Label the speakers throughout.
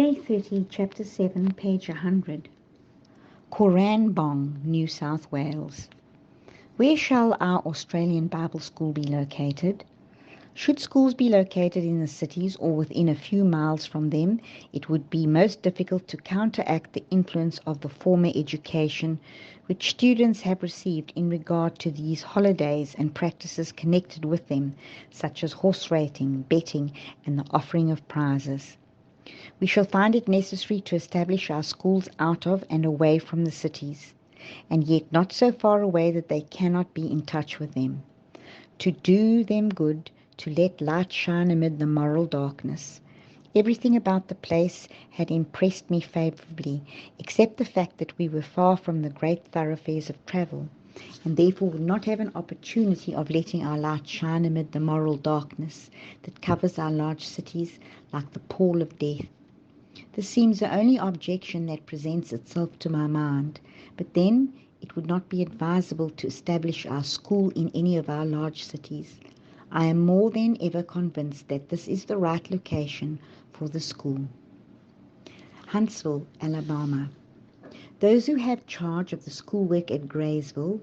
Speaker 1: Day 30, Chapter 7, page 100. Koranbong, New South Wales. Where shall our Australian Bible School be located? Should schools be located in the cities or within a few miles from them, it would be most difficult to counteract the influence of the former education which students have received in regard to these holidays and practices connected with them, such as horse racing, betting, and the offering of prizes. We shall find it necessary to establish our schools out of and away from the cities, and yet not so far away that they cannot be in touch with them. To do them good, to let light shine amid the moral darkness. Everything about the place had impressed me favourably, except the fact that we were far from the great thoroughfares of travel, and therefore would not have an opportunity of letting our light shine amid the moral darkness that covers our large cities like the pall of death. This seems the only objection that presents itself to my mind, but then it would not be advisable to establish our school in any of our large cities. I am more than ever convinced that this is the right location for the school. Huntsville, Alabama. Those who have charge of the schoolwork at Graysville,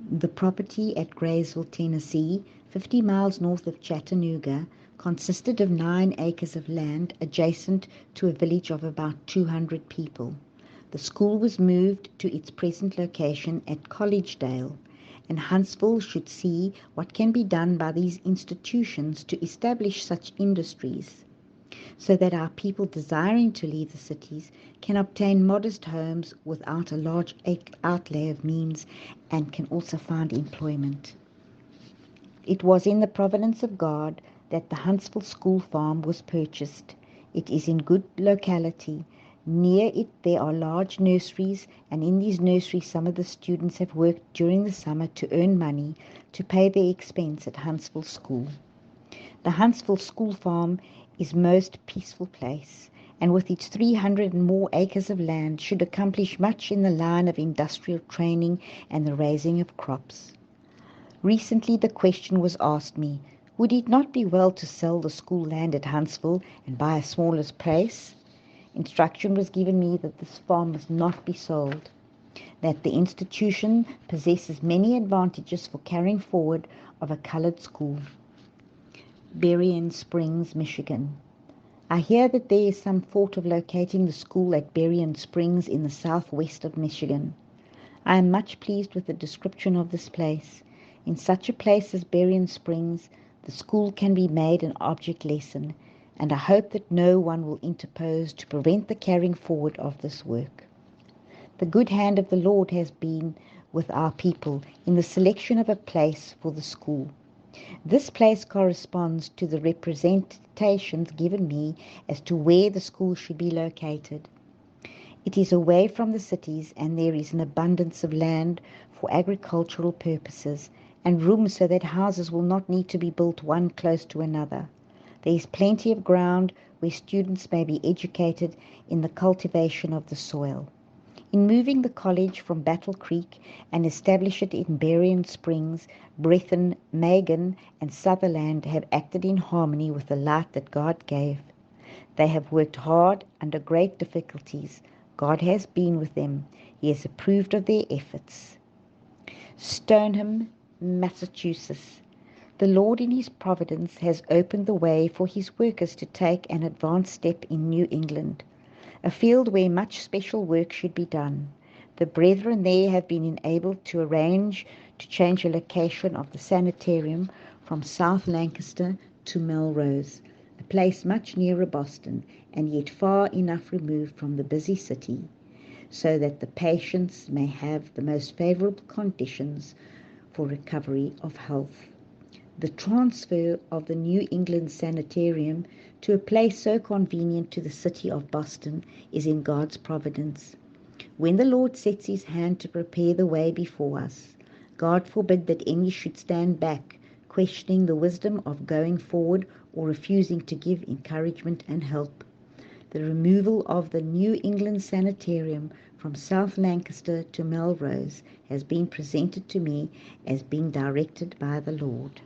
Speaker 1: the property at Graysville, Tennessee, 50 miles north of Chattanooga, consisted of 9 acres of land adjacent to a village of about 200 people. The school was moved to its present location at Collegedale, and Huntsville should see what can be done by these institutions to establish such industries, so that our people desiring to leave the cities can obtain modest homes without a large outlay of means and can also find employment. It was in the providence of God that the Huntsville School Farm was purchased. It is in good locality. Near it there are large nurseries, and in these nurseries some of the students have worked during the summer to earn money to pay their expense at Huntsville School. The Huntsville School Farm is a most peaceful place, and with its 300 and more acres of land should accomplish much in the line of industrial training and the raising of crops. Recently the question was asked me, would it not be well to sell the school land at Huntsville and buy a smaller place? Instruction was given me that this farm must not be sold, that the institution possesses many advantages for carrying forward of a colored school. Berrien Springs, Michigan. I hear that there is some thought of locating the school at Berrien Springs in the southwest of Michigan. I am much pleased with the description of this place. In such a place as Berrien Springs, the school can be made an object lesson, and I hope that no one will interpose to prevent the carrying forward of this work. The good hand of the Lord has been with our people in the selection of a place for the school. This place corresponds to the representations given me as to where the school should be located. It is away from the cities, and there is an abundance of land for agricultural purposes, and room so that houses will not need to be built one close to another. There is plenty of ground where students may be educated in the cultivation of the soil. In moving the college from Battle Creek and establish it in Berrien Springs, Breathitt, Magan, and Sutherland have acted in harmony with the light that God gave. They have worked hard under great difficulties. God has been with them. He has approved of their efforts. Stoneham, Massachusetts. The Lord in His providence has opened the way for His workers to take an advanced step in New England, a field where much special work should be done. The brethren there have been enabled to arrange to change the location of the sanitarium from South Lancaster to Melrose, a place much nearer Boston and yet far enough removed from the busy city, so that the patients may have the most favorable conditions for recovery of health. The transfer of the New England Sanitarium to a place so convenient to the city of Boston is in God's providence. When the Lord sets His hand to prepare the way before us, God forbid that any should stand back, questioning the wisdom of going forward or refusing to give encouragement and help. The removal of the New England Sanitarium from South Lancaster to Melrose has been presented to me as being directed by the Lord.